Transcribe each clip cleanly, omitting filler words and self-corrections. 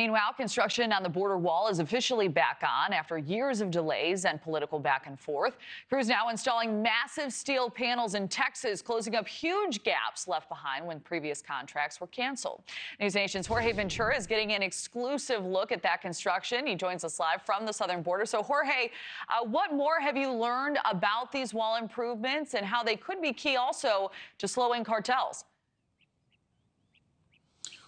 Meanwhile, construction on the border wall is officially back on after years of delays and political back and forth. Crews now installing massive steel panels in Texas, closing up huge gaps left behind when previous contracts were canceled. NewsNation's Jorge Ventura is getting an exclusive look at that construction. He joins us live from the southern border. So, Jorge, what more have you learned about these wall improvements and how they could be key also to slowing cartels?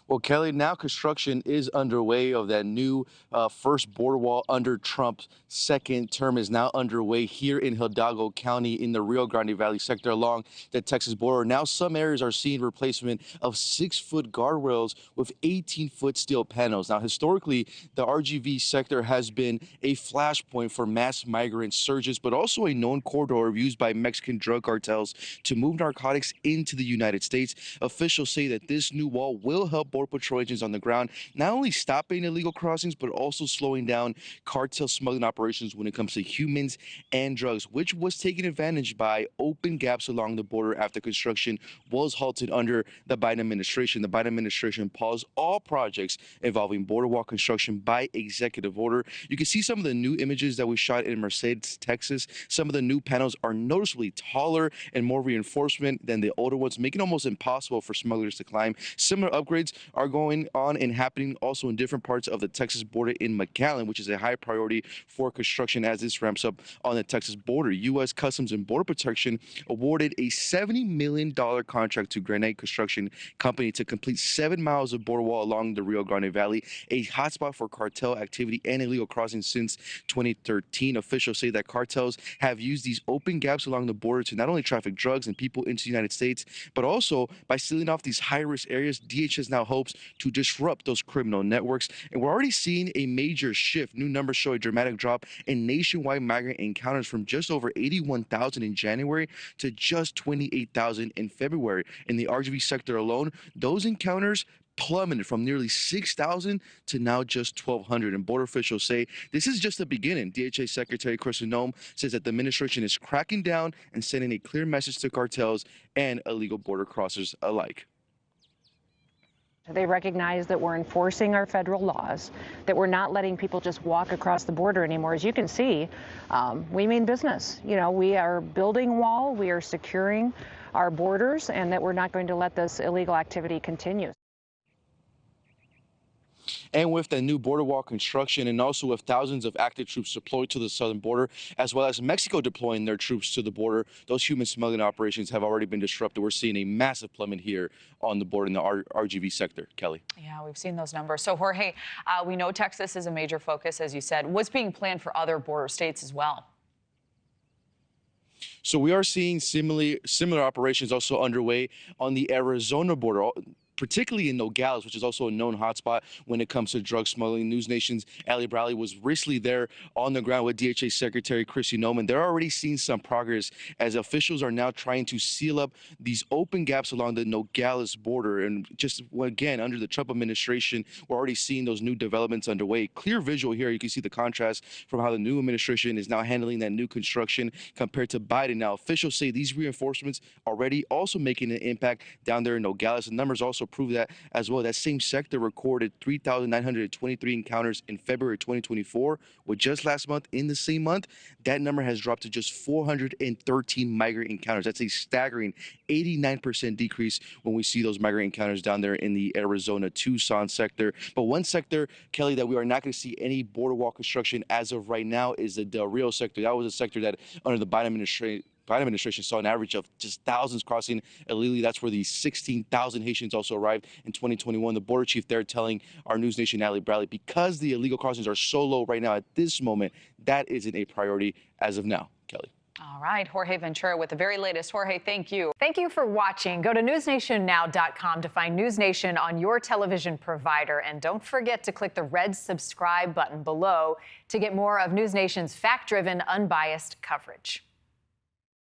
Well, Kelly, now construction is underway of that new first border wall under Trump's second term is now underway here in Hidalgo County in the Rio Grande Valley sector along the Texas border. Now some areas are seeing replacement of 6-foot guardrails with 18-foot steel panels. Now, historically, the RGV sector has been a flashpoint for mass migrant surges, but also a known corridor used by Mexican drug cartels to move narcotics into the United States. Officials say that this new wall will help Border Patrol agents on the ground, not only stopping illegal crossings, but also slowing down cartel smuggling operations when it comes to humans and drugs, which was taken advantage by open gaps along the border after construction was halted under the Biden administration. The Biden administration paused all projects involving border wall construction by executive order. You can see some of the new images that we shot in Mercedes, Texas. Some of the new panels are noticeably taller and more reinforcement than the older ones, making it almost impossible for smugglers to climb. Similar upgrades are going on and happening also in different parts of the Texas border in McAllen, which is a high priority for construction as this ramps up on the Texas border. U.S. Customs and Border Protection awarded a $70 million contract to Granite Construction Company to complete 7 miles of border wall along the Rio Grande Valley, a hotspot for cartel activity and illegal crossings since 2013. Officials say that cartels have used these open gaps along the border to not only traffic drugs and people into the United States, but also by sealing off these high-risk areas. DHS now hopes to disrupt those criminal networks. And we're already seeing a major shift. New numbers show a dramatic drop in nationwide migrant encounters from just over 81,000 in January to just 28,000 in February. In the RGV sector alone, those encounters plummeted from nearly 6,000 to now just 1,200. And border officials say this is just the beginning. DHA Secretary Chris Nome says that the administration is cracking down and sending a clear message to cartels and illegal border crossers alike. They recognize that we're enforcing our federal laws, that we're not letting people just walk across the border anymore. As you can see, we mean business. You know, we are building wall, we are securing our borders, and that we're not going to let this illegal activity continue. And with the new border wall construction and also with thousands of active troops deployed to the southern border, as well as Mexico deploying their troops to the border, those human smuggling operations have already been disrupted. We're seeing a massive plummet here on the border in the RGV sector. Kelly. Yeah, we've seen those numbers. So, Jorge, we know Texas is a major focus, as you said. What's being planned for other border states as well? So we are seeing similar operations also underway on the Arizona border, particularly in Nogales, which is also a known hotspot when it comes to drug smuggling. NewsNation's Ali Bradley was recently there on the ground with DHA Secretary Kristi Noem. They're already seeing some progress as officials are now trying to seal up these open gaps along the Nogales border. And just again, under the Trump administration, we're already seeing those new developments underway. Clear visual here. You can see the contrast from how the new administration is now handling that new construction compared to Biden. Now, officials say these reinforcements already also making an impact down there in Nogales. The numbers also prove that as well. That same sector recorded 3,923 encounters in February 2024, with just last month, in the same month, that number has dropped to just 413 migrant encounters. That's a staggering 89% decrease when we see those migrant encounters down there in the Arizona Tucson sector. But one sector, Kelly, that we are not going to see any border wall construction as of right now is the Del Rio sector. That was a sector that under the Biden administration saw an average of just thousands crossing illegally. That's where the 16,000 Haitians also arrived in 2021. The border chief there telling our NewsNation Ali Bradley, because the illegal crossings are so low right now at this moment, that isn't a priority as of now. Kelly. All right, Jorge Ventura with the very latest. Jorge, thank you. Thank you for watching. Go to newsnationnow.com to find NewsNation on your television provider. And don't forget to click the red subscribe button below to get more of NewsNation's fact-driven, unbiased coverage.